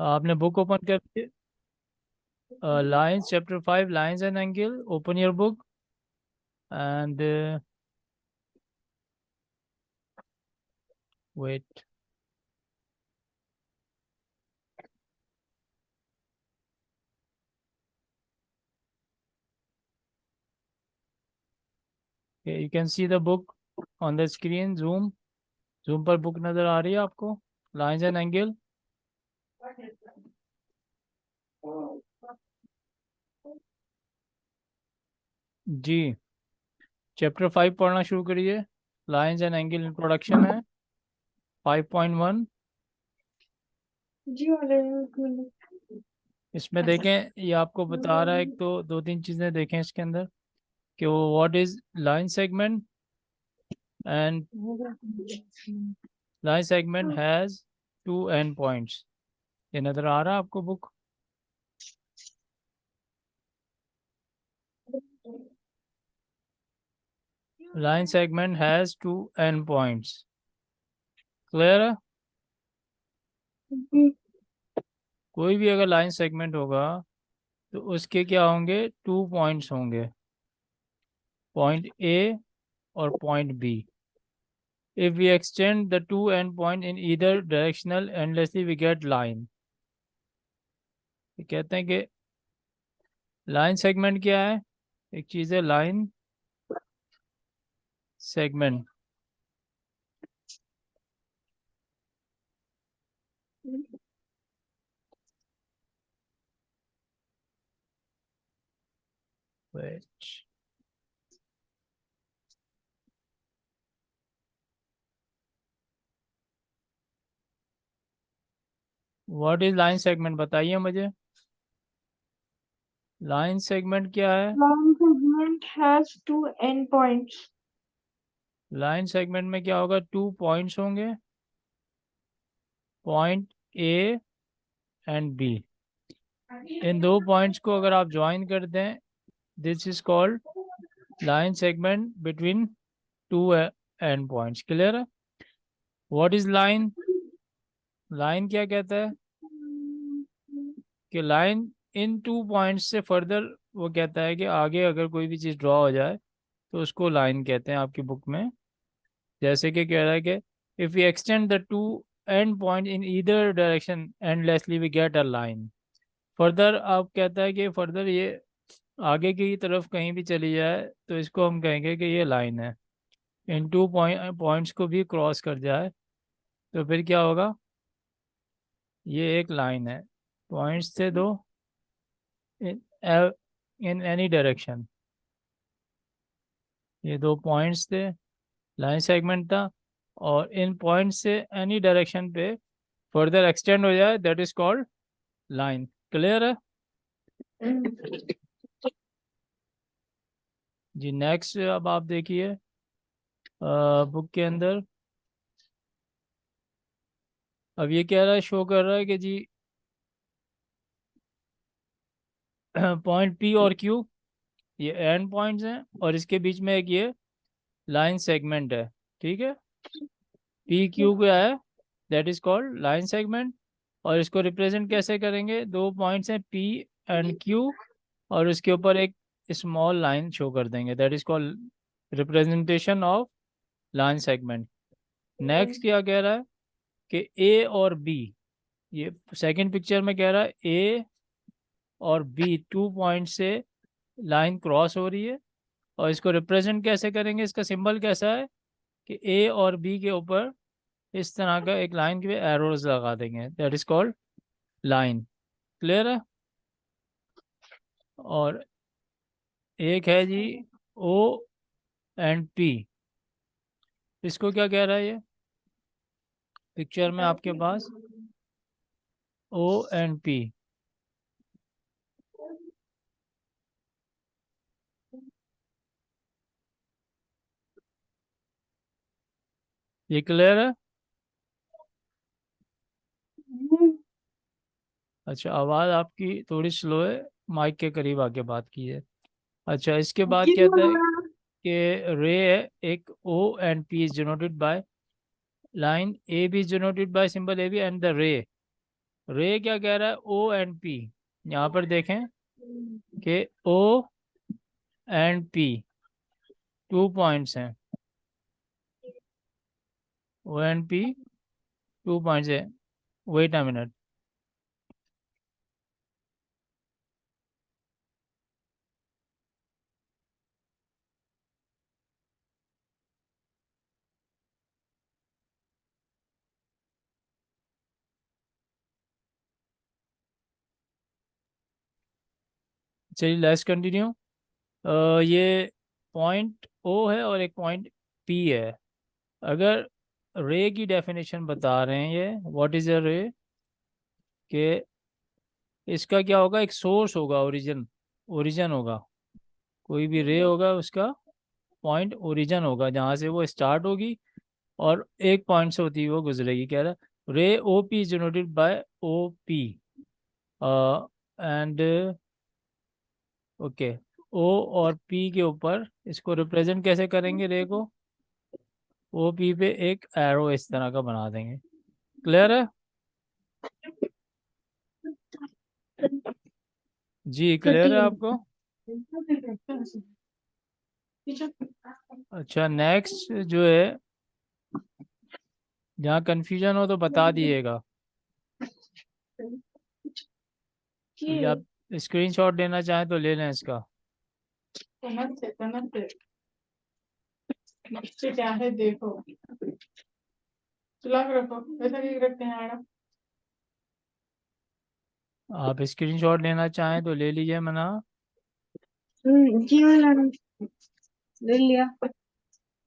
आपने book open कर दी? Lines chapter 5 lines and angle, open your book and wait. You can see the book on the screen. Zoom पर book नज़र आ रही है आपको? Lines and angle. जी, चैप्टर 5 पढ़ना शुरू करिए. लाइंस एंड एंगल इंट्रोडक्शन है 5.1. जी वाले इसमें देखें, ये आपको बता रहा है एक तो दो तीन चीज़ें देखें इसके अंदर कि वो what is line segment and line segment has two end points. ये नज़र आ रहा है आपको book? Line segment has two end points. Clear है? कोई भी अगर लाइन सेगमेंट होगा तो उसके क्या होंगे? 2 पॉइंट्स होंगे, पॉइंट ए और point B. If we extend the two endpoint in either directional endlessly, we get line. ये कहते हैं कि लाइन सेगमेंट क्या है? एक चीज़ है line segment. What is line segment? बताइए मुझे. लाइन सेगमेंट क्या है? line segment has two endpoints. Line segment में क्या होगा? 2 पॉइंट्स होंगे, पॉइंट ए एंड बी. इन दो पॉइंट्स को अगर आप ज्वाइन कर दें, this is called line segment between two end points. Clear है? What is line? लाइन क्या कहता है कि लाइन इन 2 पॉइंट्स से फर्दर, वो कहता है कि आगे अगर कोई भी चीज़ ड्रॉ हो जाए तो उसको लाइन कहते हैं आपकी बुक में. जैसे कि कह रहा है कि if we extend the two end point in either direction endlessly we get a line. Further आप कहता है कि फर्दर ये आगे की तरफ कहीं भी चली जाए तो इसको हम कहेंगे कि ये लाइन है. इन 2 पॉइंट्स को भी क्रॉस कर जाए तो फिर क्या होगा? ये एक लाइन है. पॉइंट्स थे दो इन एनी डायरेक्शन. ये 2 पॉइंट्स थे, लाइन सेगमेंट था. और इन पॉइंट से एनी डायरेक्शन पे फर्दर एक्सटेंड हो जाए, that is called line. Clear है? जी, नेक्स्ट अब आप देखिए बुक के अंदर. अब ये कह रहा है, शो कर रहा है कि जी पॉइंट पी और क्यू ये एंड पॉइंट्स हैं और इसके बीच में एक ये लाइन सेगमेंट है. ठीक है? पी क्यू क्या है? That is called line segment. और इसको रिप्रेजेंट कैसे करेंगे? 2 पॉइंट्स हैं पी एंड क्यू और उसके ऊपर एक स्मॉल लाइन शो कर देंगे, that is called representation of line segment. Next क्या कह रहा है कि ए और बी, ये सेकंड पिक्चर में कह रहा है ए और बी 2 पॉइंट से लाइन क्रॉस हो रही है. और इसको रिप्रेजेंट कैसे करेंगे? इसका सिंबल कैसा है कि ए और बी के ऊपर इस तरह का एक लाइन के एरोज लगा देंगे, that is called line. Clear है? और एक है जी ओ एंड पी. इसको क्या कह रहा है ये पिक्चर में आपके पास? O and P. ये क्लियर है? अच्छा, आवाज़ आपकी थोड़ी स्लो है, माइक के करीब आके बात कीजिए. अच्छा, इसके बाद जी कहता है वाला कि रे है एक O and P is denoted by line A B is denoted by symbol A B and the ray. Ray क्या कह रहा है, ओ एंड पी। यहाँ पर देखें कि ओ एंड पी 2 पॉइंट्स हैं, ओ एंड पी 2 पॉइंट्स है। वेट अ मिनट, चलिए लेट्स कंटिन्यू। ये पॉइंट ओ है और एक पॉइंट पी है। अगर रे की डेफिनेशन बता रहे हैं ये, व्हाट इज अ रे, कि इसका क्या होगा, एक सोर्स होगा, ओरिजिन, ओरिजिन होगा। कोई भी रे होगा उसका पॉइंट ओरिजिन होगा, जहाँ से वो स्टार्ट होगी और एक पॉइंट से होती हुई वो गुजरेगी। कह रहा है ray O P is denoted by O P and okay. O और पी के ऊपर इसको रिप्रेजेंट कैसे करेंगे रे को, ओ पी पे एक एरो इस तरह का बना देंगे। क्लियर है जी, क्लियर है आपको? अच्छा नेक्स्ट जो है, जहाँ कन्फ्यूजन हो तो बता दिएगा। या आप स्क्रीनशॉट लेना चाहें तो ले लें इसका। नीचे क्या है देखो, चला के रखो, ऐसा नहीं रखते हैं मैडम। आप स्क्रीनशॉट लेना चाहें तो ले लीजिए मना। जी मैडम, ले लिया।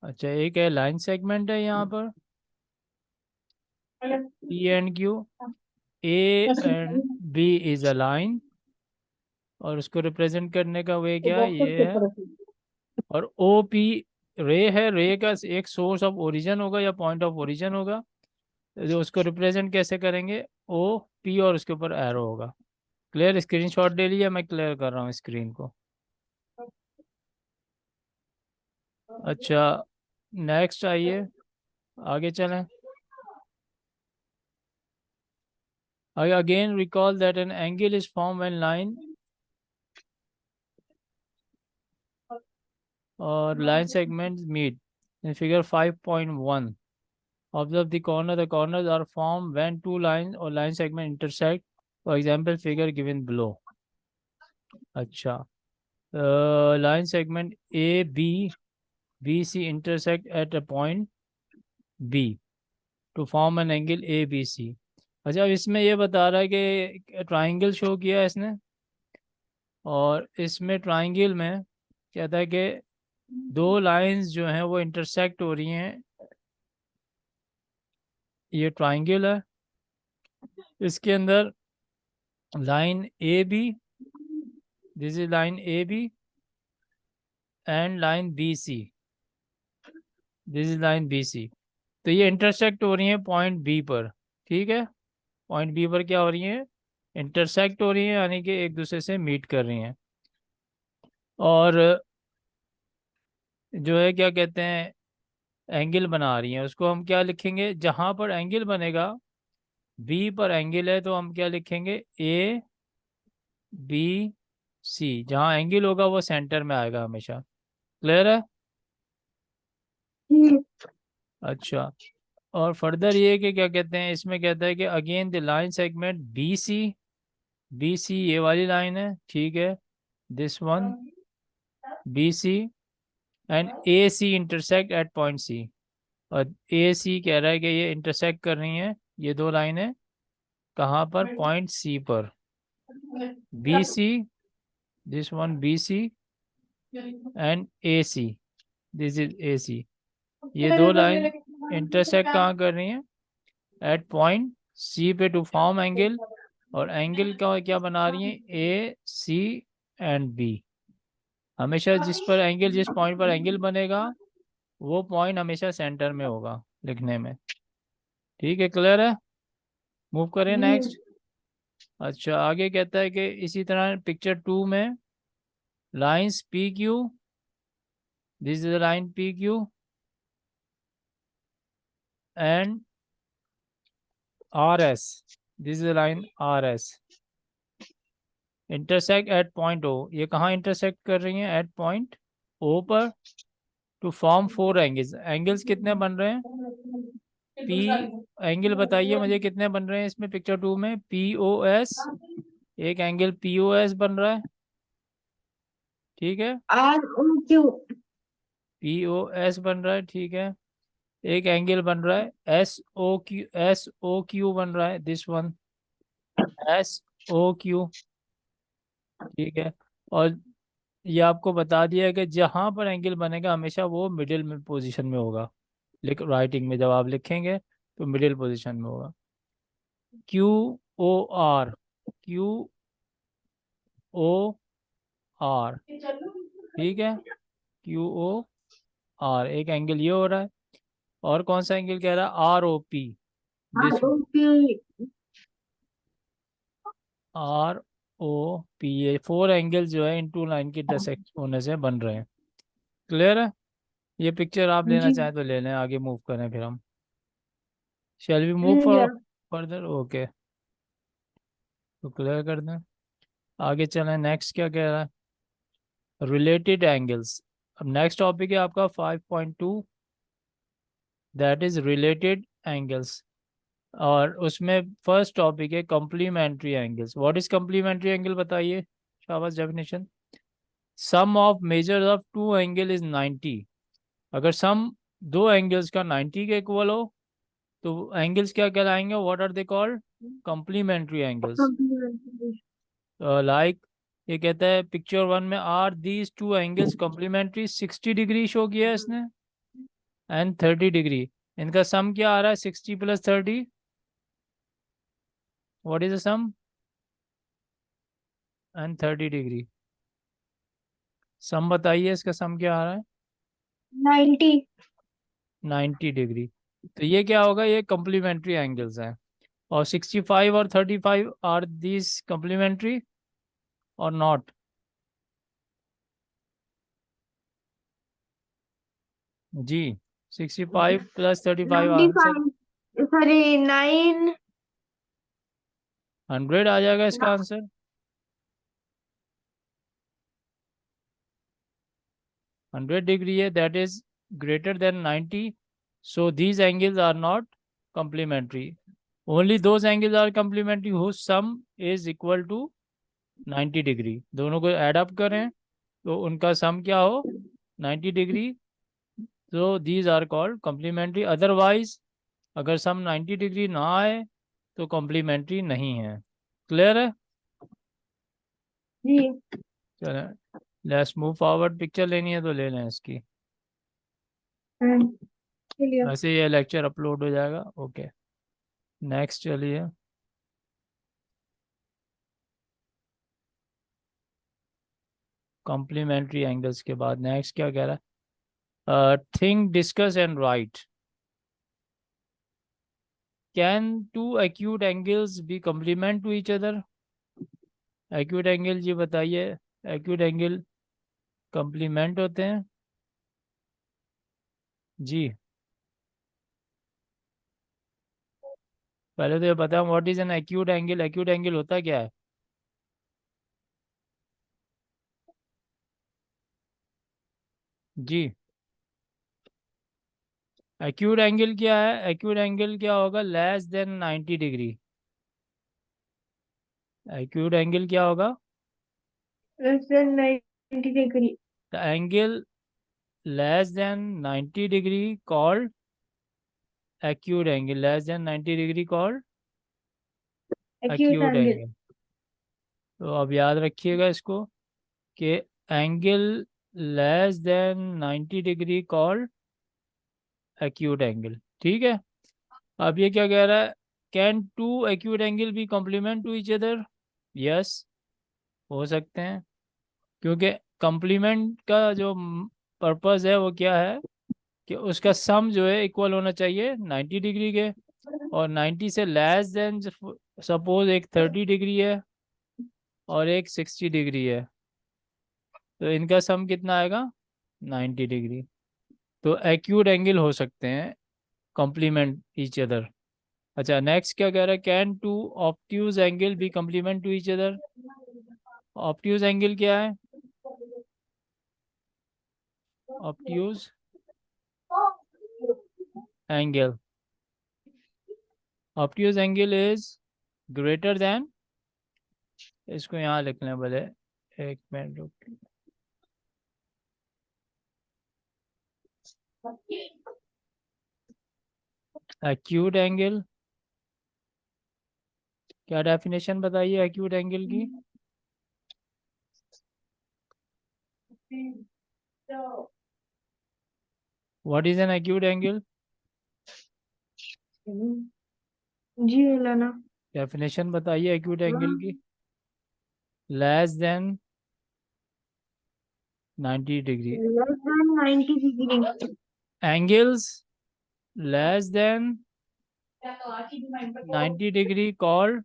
अच्छा एक है लाइन सेगमेंट है यहाँ पर, P and Q, A and B is a line, और उसको रिप्रेजेंट करने का वे क्या है, बॉक्सेस ये के है। ऊपर रखो। और ओ पी रे है, रे का एक सोर्स ऑफ ओरिजिन होगा या पॉइंट ऑफ ओरिजिन होगा, जो उसको रिप्रेजेंट कैसे करेंगे, ओ पी और उसके ऊपर एरो होगा। क्लियर, स्क्रीनशॉट ले लिया, मैं क्लियर कर रहा हूँ स्क्रीन को। अच्छा नेक्स्ट आइए, आगे चलें। I again recall that an angle is formed when line or line segments meet. In figure 5.1, observe the corner. The corners are formed when two lines or line segment intersect. For example, figure given below. अच्छा, line segment A, B, B, C intersect at a point B to form an angle ABC. अच्छा अब इसमें ये बता रहा है कि triangle show किया है इसने, और इसमें ट्राइंगल में कहता है कि दो लाइंस जो हैं वो इंटरसेक्ट हो रही हैं। ये ट्राइंगल है, इसके अंदर line A B, this is line A B, and line B C, this is line B C. तो ये इंटरसेक्ट हो रही हैं पॉइंट बी पर, ठीक है। पॉइंट बी पर क्या हो रही हैं, इंटरसेक्ट हो रही हैं, यानी कि एक दूसरे से मीट कर रही हैं। और जो है क्या कहते हैं, एंगल बना रही हैं। उसको हम क्या लिखेंगे, जहाँ पर एंगल बनेगा, बी पर एंगल है तो हम क्या लिखेंगे, ए बी सी। जहाँ एंगल होगा वो सेंटर में आएगा हमेशा। क्लियर है? अच्छा, और फर्दर ये कि क्या कहते हैं, इसमें कहता है कि again the line segment B C, B C ये वाली लाइन है, ठीक है, this one B C, and A C intersect at point C. और ए सी कह रहा है कि ये इंटरसेक्ट कर रही हैं ये दो लाइनें, कहाँ पर, पॉइंट सी पर। B C, this one B C, and A C, this is A C. ये दो लाइन इंटरसेक्ट कहाँ कर रही हैं, एट पॉइंट सी पे टू फॉर्म एंगल। और एंगल का क्या बना रही हैं, ए सी एंड बी। हमेशा जिस पर एंगल, जिस पॉइंट पर एंगल बनेगा वो पॉइंट हमेशा सेंटर में होगा लिखने में। ठीक है, क्लियर है? मूव करें नेक्स्ट। अच्छा आगे कहता है कि इसी तरह पिक्चर 2 में lines P Q, this is line P Q and R S, this is line R S, intersect at point O. ये कहाँ इंटरसेक्ट कर रही हैं? एट पॉइंट ओ पर, to form four angles. Angles कितने बन रहे हैं? पी एंगल बताइए मुझे कितने बन रहे हैं इसमें पिक्चर 2 में? पी ओ एस, एक एंगल पी ओ एस बन रहा है, ठीक है, ROQ। पी ओ एस बन रहा है, ठीक है। एक एंगल बन रहा है एस ओ क्यू बन रहा है, this one S O Q, ठीक है। और ये आपको बता दिया है कि जहां पर एंगल बनेगा हमेशा वो मिडिल में पोजीशन में होगा। राइटिंग में जब आप लिखेंगे तो मिडिल पोजीशन में होगा। Q O R, Q O R, ठीक है, क्यू ओ आर, एक एंगल ये हो रहा है। और कौन सा एंगल कह रहा है? R O P, this ROP। R O P, ये फोर एंगल जो है इन टू लाइन के इंटरसेक्ट होने से बन रहे हैं। क्लियर है? ये पिक्चर आप लेना जी। चाहें तो ले लें, आगे मूव करें फिर हम। शैल वी मूव फॉर या फर्दर? ओके, तो क्लियर कर दें, आगे चलें। नेक्स्ट क्या कह रहा है? Related angles. अब नेक्स्ट टॉपिक है आपका 5.2, दैट इज रिलेटेड एंगल्स। और उसमें फर्स्ट टॉपिक है complementary angles. What is complementary angle बताइए, शाबाश definition. Sum of measure of two angle is 90। अगर सम दो एंगल्स का 90 के इक्वल हो तो एंगल्स क्या कहलाएंगे? What are they called? Complementary angles. Complementary. Like ये कहता है पिक्चर 1 में are these two angles complementary, 60 degree show किया है इसने एंड 30 डिग्री। इनका सम क्या आ रहा है? 60 plus 30, what is the sum? And 30 degree, sum बताइए, इसका सम क्या आ रहा है? 90। 90 डिग्री। तो ये क्या होगा? ये कॉम्प्लीमेंट्री एंगल्स हैं। और 65 और 35 आर दीज कॉम्प्लीमेंट्री और नॉट? जी, 65 प्लस 35 आंसर 95, सॉरी 9। 100 आ जाएगा इसका आंसर। 100 डिग्री है, that is greater than 90, so these angles are not complementary. Only those angles are complementary whose sum is equal to 90 degree. दोनों को ऐड अप करें तो उनका सम क्या हो? 90 डिग्री। तो these are called complementary. Otherwise अगर सम 90 डिग्री ना आए तो कॉम्प्लीमेंट्री नहीं है। क्लियर है? जी। चलें, लेट्स मूव फॉरवर्ड। पिक्चर लेनी है तो ले लें इसकी, चलिए। वैसे ये लेक्चर अपलोड हो जाएगा। ओके, नेक्स्ट चलिए। कॉम्प्लीमेंट्री एंगल्स के बाद नेक्स्ट क्या कह रहा है? Think, discuss and write. Can two acute angles be complement to each other? Acute angle जी बताइए, एक्यूट एंगल कॉम्प्लीमेंट होते हैं जी? पहले तो ये बताओ what is an acute angle. Acute angle होता क्या है? जी, एक्यूट एंगल क्या है? एक्यूट एंगल क्या होगा? Less than 90 degree. Acute angle क्या होगा? Less than 90 degree. The angle less than 90 degree called acute angle. Less than 90 degree called acute acute angle. Angle. तो अब याद रखिएगा इसको कि angle less than 90 degree called acute angle, ठीक है। अब ये क्या कह रहा है? Can two acute angle be complement to each other? Yes, हो सकते हैं, क्योंकि कॉम्प्लीमेंट का जो पर्पस है वो क्या है कि उसका सम जो है इक्वल होना चाहिए 90 डिग्री के। और 90 से लेस देन, सपोज एक 30 डिग्री है और एक 60 डिग्री है, तो इनका सम कितना आएगा? 90 डिग्री। तो एक्यूट एंगल हो सकते हैं कॉम्प्लीमेंट ईच अदर। अच्छा नेक्स्ट क्या कह रहा है, can two obtuse angle be complement to each other. Obtuse angle क्या है, obtuse angle, obtuse angle is greater than, इसको यहाँ लिख लें भले, एक मिनट रुक, एक्यूट एंगल, क्या डेफिनेशन बताइए एक्यूट एंगल की। What is an acute angle, जी लाना। डेफिनेशन बताइए एक्यूट एंगल की। Less than 90 degree, less than 90 degree. Angles less than 90 degree called,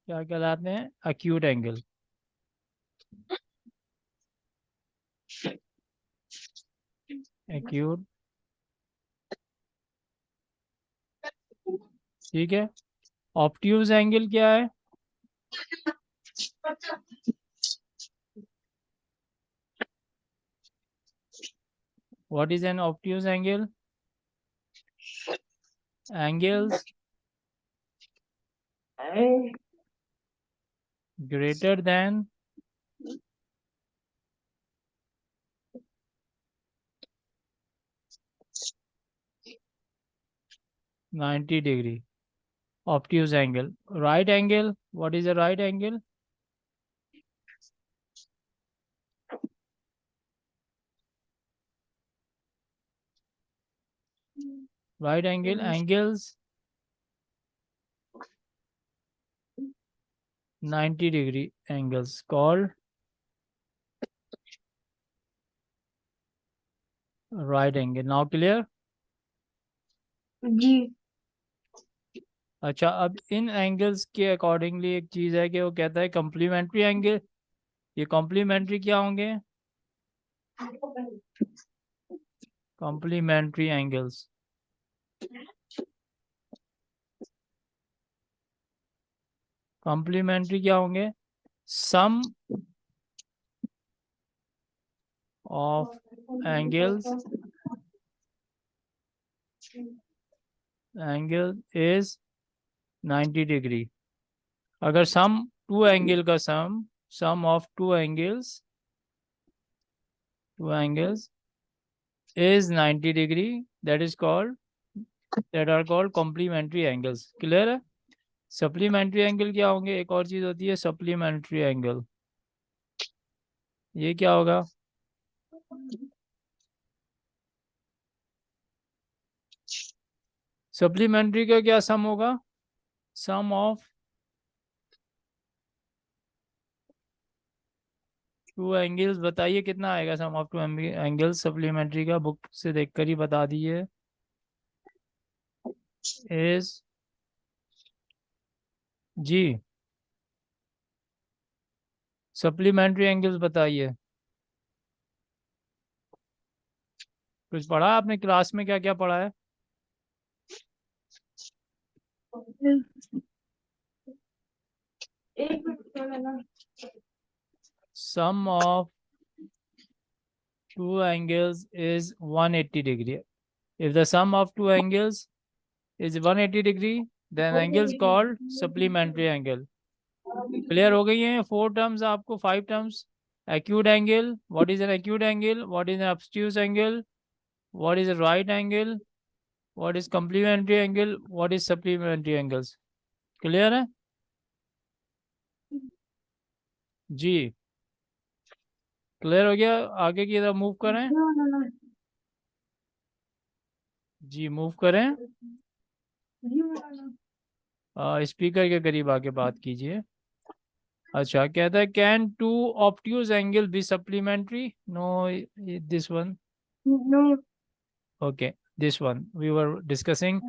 क्या कहलाते हैं, एक्यूट एंगल। एक्यूट, ठीक है। ऑब्ट्यूज एंगल क्या है, what is N obtuse angle, angles greater than 90 degree, obtuse angle. Right angle, what is a right angle, right angle, angles 90 degree angles called right angle. Now clear। जी। अच्छा अब इन angles के accordingly एक चीज़ है कि वो कहता है कॉम्प्लीमेंट्री एंगल, ये कॉम्प्लीमेंट्री क्या होंगे, कॉम्प्लीमेंट्री एंगल्स, कॉम्प्लीमेंट्री क्या होंगे, sum of angles, angle is 90 degree. अगर सम टू एंगल का sum of two angles is 90 degree, that is called, that are called complementary angles। Clear है। सप्लीमेंट्री एंगल क्या होंगे, एक और चीज होती है सप्लीमेंट्री एंगल, ये क्या होगा, सप्लीमेंट्री का क्या सम होगा, सम ऑफ टू एंगल्स, बताइए कितना आएगा सम ऑफ टू एंगल्स सप्लीमेंट्री का, बुक से देखकर ही बता दीजिए। इज, जी सप्लीमेंट्री एंगल्स बताइए। कुछ पढ़ा आपने क्लास में, क्या क्या पढ़ा है, एक minute. sum of two angles is 180 degree। If the sum of two angles is 180 degree, then angle is called supplementary angle। Clear हो गई हैं 4 टर्म्स, आपको 5 terms. acute angle, what is an acute angle, what is an obtuse angle, what is a right angle, what is complementary angle, what is supplementary angles। Clear है जी, clear हो गया। आगे की तरफ मूव करें, जी मूव करें, speaker के करीब आके बात कीजिए। अच्छा कहता है can two obtuse angle be supplementary, no this one, no. Okay this one we were discussing,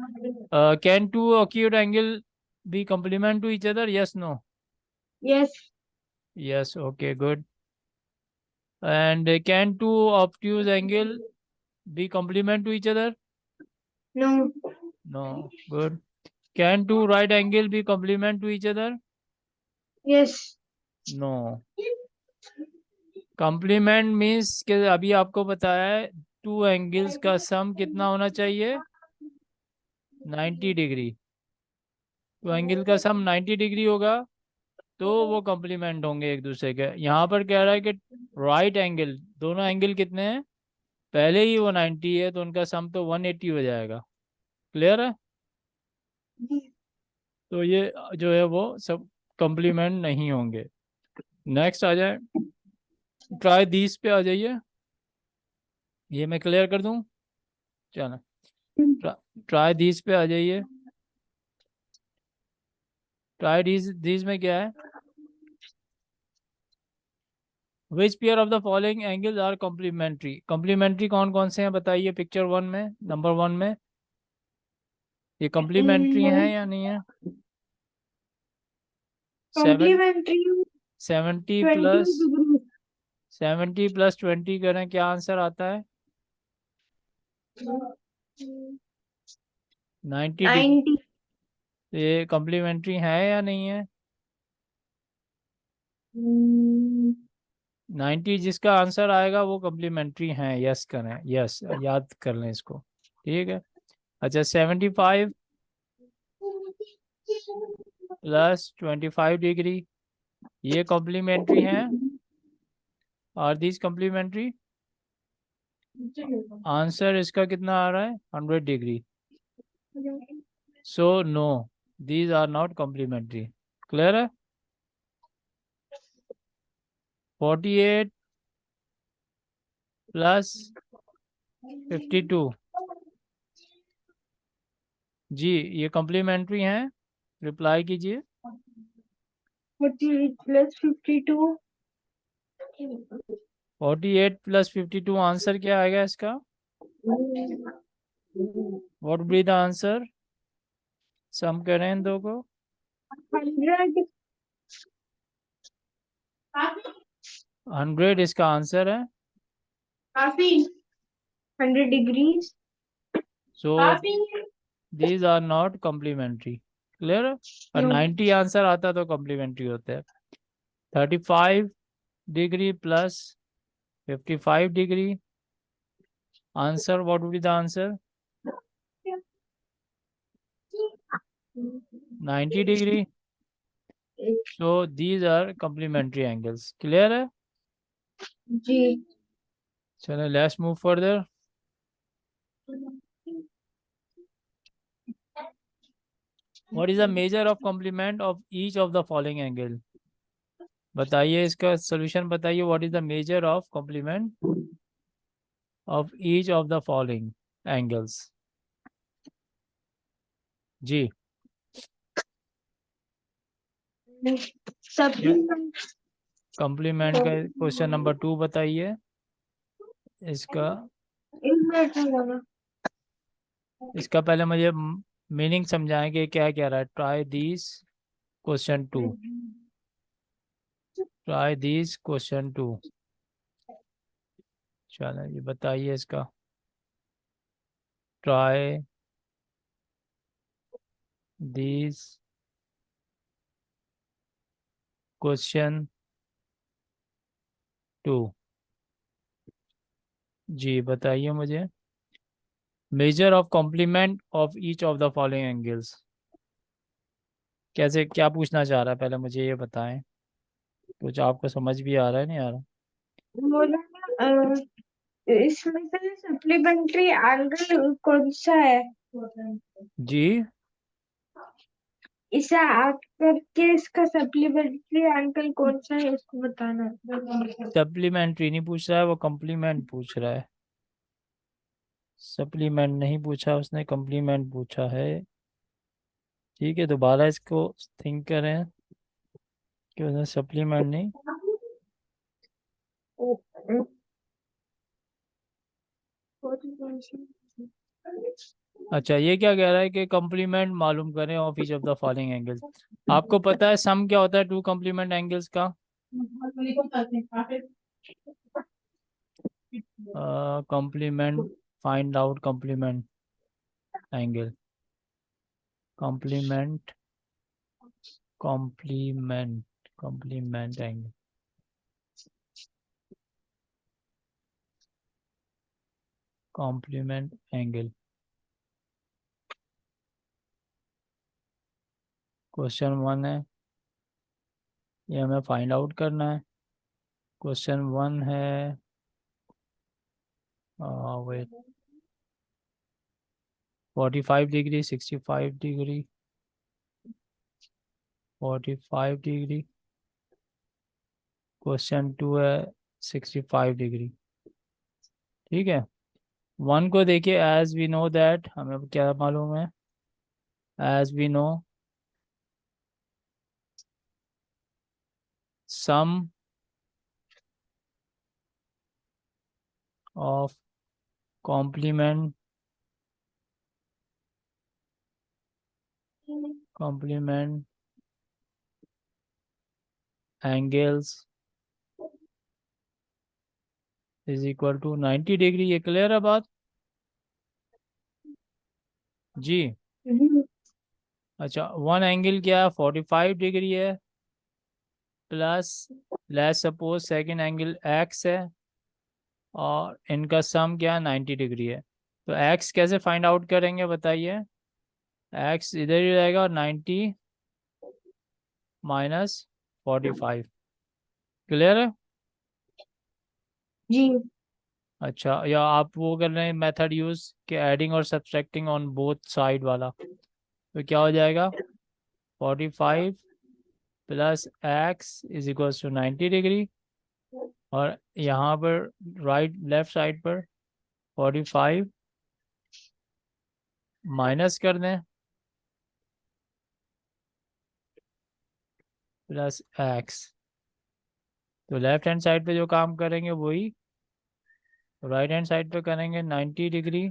can two acute angle be complement to each other, yes no, yes. yes okay good, and can two obtuse angle be complement to each other, No. No. Good. Can two right angle be complement to each other? Yes. No. complement means कि अभी आपको बताया है two angles का सम कितना होना चाहिए 90 degree. तो एंगल का सम 90 डिग्री होगा तो वो कॉम्प्लीमेंट होंगे एक दूसरे के। यहाँ पर कह रहा है कि राइट एंगल, दोनों एंगल कितने हैं, पहले ही वो 90 है तो उनका सम तो 180 हो जाएगा। क्लियर है? तो ये जो है वो सब कॉम्प्लीमेंट नहीं होंगे। नेक्स्ट आ जाए, ट्राई दिस पे आ जाइए। ये मैं क्लियर कर दूं, चलो ट्राई दिस पे आ जाइए। ट्राई दिस में क्या है, which pair of the following angles are complementary. Complementary कौन कौन से हैं बताइए पिक्चर 1 में, नंबर 1 में ये कॉम्प्लीमेंट्री हैं या नहीं है? Complementary 70 20 plus degree. 70 प्लस 20 करें क्या आंसर आता है? 90 डिग्री। 90. तो ये कॉम्प्लीमेंट्री है या नहीं है? 90 जिसका आंसर आएगा वो कॉम्प्लीमेंट्री हैं, यस करें, यस याद कर लें इसको। ठीक है। अच्छा 75 प्लस 25 डिग्री ये कॉम्प्लीमेंट्री हैं, और दिस कॉम्प्लीमेंट्री। आंसर इसका कितना आ रहा है 100 degree. So no, these are not complementary. Clear है? 48 प्लस 52 जी ये कॉम्प्लीमेंट्री हैं, रिप्लाई कीजिए। 48 plus 52. 48 प्लस 52 आंसर क्या आएगा इसका? What be the answer? Sum करें इन दो को। 100. 100 इसका आंसर है। काफी 100 degrees. So these are not complementary. Clear? और No. 90 आंसर आता तो कॉम्प्लीमेंट्री होते हैं। 35 degree plus 55 degree answer, what would be the answer? 90 degree. So these are complementary angles. Clear है? जी. चलो let's move further. What is the measure of complement of each of the following angle. बताइए इसका solution बताइए। What is the measure of complement of each of the following angles. जी Supplement. Complement का question number 2 बताइए इसका। एक minute में बोलो. इसका पहले मुझे मीनिंग समझाएं कि क्या कह रहा है। Try this question 2, try this question 2। चलो ये बताइए इसका। Try this question 2। जी बताइए मुझे, measure of complement of each of the following angles. कैसे, क्या पूछना चाह रहा है पहले मुझे ये बताएं। कुछ आपको समझ भी आ रहा है नहीं आ रहा? बोला ना, इसमें से सप्लीमेंट्री एंगल कौन सा है? जी इसे ऐड करके इसका सप्लीमेंट्री एंगल कौन सा है उसको बताना. सप्लीमेंट्री नहीं पूछ रहा है वो, कॉम्प्लीमेंट पूछ रहा है। सप्लीमेंट नहीं पूछा उसने, कॉम्प्लीमेंट पूछा है। ठीक है दोबारा इसको थिंक करें कि उसने सप्लीमेंट नहीं। अच्छा ये क्या कह रहा है कि कॉम्प्लीमेंट मालूम करें of each of the following angles. आपको पता है सम क्या होता है टू कॉम्प्लीमेंट एंगल्स का? Complement, find out complement angle, complement complement complement angle, complement angle. Question 1 है, ये हमें फाइंड आउट करना है। क्वेश्चन 1 है, wait, 45 degree, 65 degree, 45 degree. Question 2 है 65 डिग्री। ठीक है, 1 को देखिए, एज वी नो दैट, हमें क्या मालूम है, as we know sum of complement complement angles is equal to 90 degree. ये क्लियर है बात जी? अच्छा, वन एंगल क्या है, 45 डिग्री है, plus let's suppose second angle x है, और इनका सम क्या है, 90 डिग्री है। तो एक्स कैसे फाइंड आउट करेंगे बताइए? एक्स इधर ही रहेगा, और 90 माइनस 45। क्लियर है? जी। अच्छा, या आप वो कर रहे हैं मेथड यूज के एडिंग और सब्ट्रैक्टिंग ऑन बोथ साइड वाला, तो क्या हो जाएगा, 45 plus X is equal to 90 degree, और यहाँ पर राइट लेफ्ट साइड पर 45 माइनस कर दें प्लस एक्स, तो लेफ्ट हैंड साइड पे जो काम करेंगे वही राइट हैंड साइड पे करेंगे, 90 डिग्री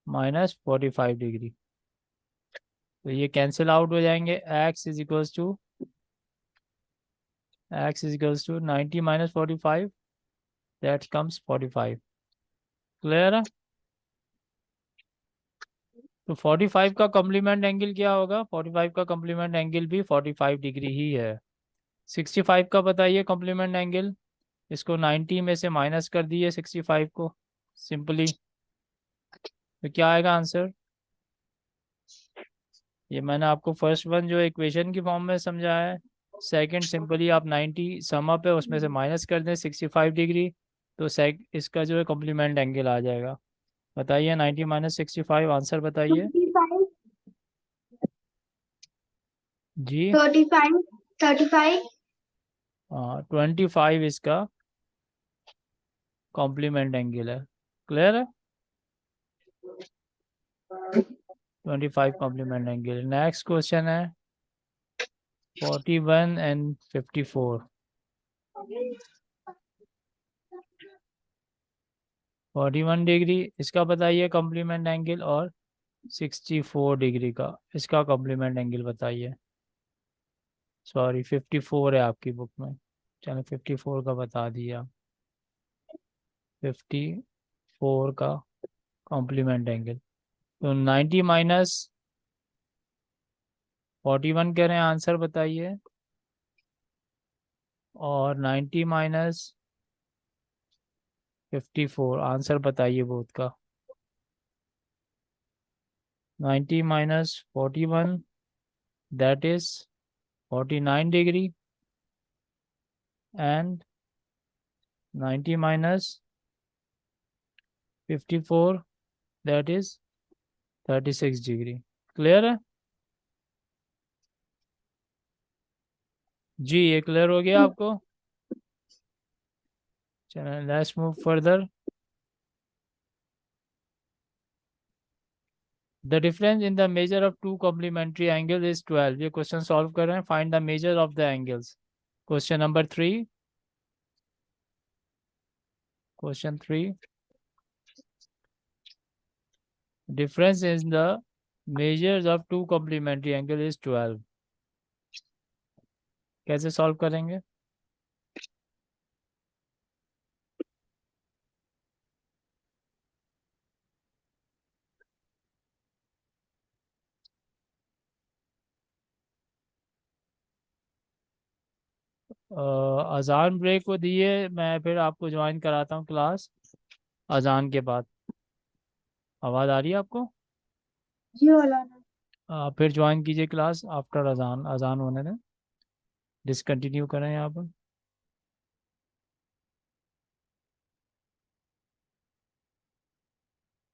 माइनस 45 डिग्री, तो ये कैंसिल आउट हो जाएंगे। x is equals to 90 minus 45, that comes 45। Clear है? तो 45 का कॉम्प्लीमेंट एंगल क्या होगा, 45 का कॉम्प्लीमेंट एंगल भी 45 डिग्री ही है। 65 का बताइए कॉम्प्लीमेंट एंगल, इसको 90 में से माइनस कर दिए 65 को सिंपली, तो क्या आएगा आंसर? ये मैंने आपको फर्स्ट वन जो इक्वेशन की फॉर्म में समझाया है। सेकंड सिंपली आप 90 सम अप है उसमें से माइनस कर दें 65 डिग्री, तो इसका जो है कॉम्प्लीमेंट एंगल आ जाएगा। बताइए 90 माइनस 65, आंसर बताइए 25, जी। 35, 35। हाँ, 25 इसका कॉम्प्लीमेंट एंगल है। क्लियर है? 25 कॉम्प्लीमेंट एंगल। नेक्स्ट क्वेश्चन है 41 एंड 54। 41 डिग्री इसका बताइए कॉम्प्लीमेंट एंगल, और 64 डिग्री का इसका कॉम्प्लीमेंट एंगल बताइए। सॉरी 54 है आपकी बुक में, चलो 54 का बता दिया। 54 का कॉम्प्लीमेंट एंगल, तो 90 माइनस 41 कह रहे हैं, आंसर बताइए, और 90 माइनस 54, आंसर बताइए बोथ का। 90 minus 41, that is 49 degree, and 90 minus 54, that is 36 degree. Clear है जी? ये क्लियर हो गया आपको? चलो let's move further. The difference in the measure of two complementary angle is 12। ये क्वेश्चन सॉल्व कर रहे हैं, find the measure of the angles. Question number 3, question 3, difference in the measures of two complementary angle is 12। कैसे solve करेंगे? अजान break को दिए, मैं फिर आपको ज्वाइन कराता हूँ क्लास अजान के बाद। आवाज़ आ रही है आपको? जी मौलाना। फिर ज्वाइन कीजिए क्लास आफ्टर अजान, अजान होने दें, डिसकंटिन्यू करें यहाँ पर।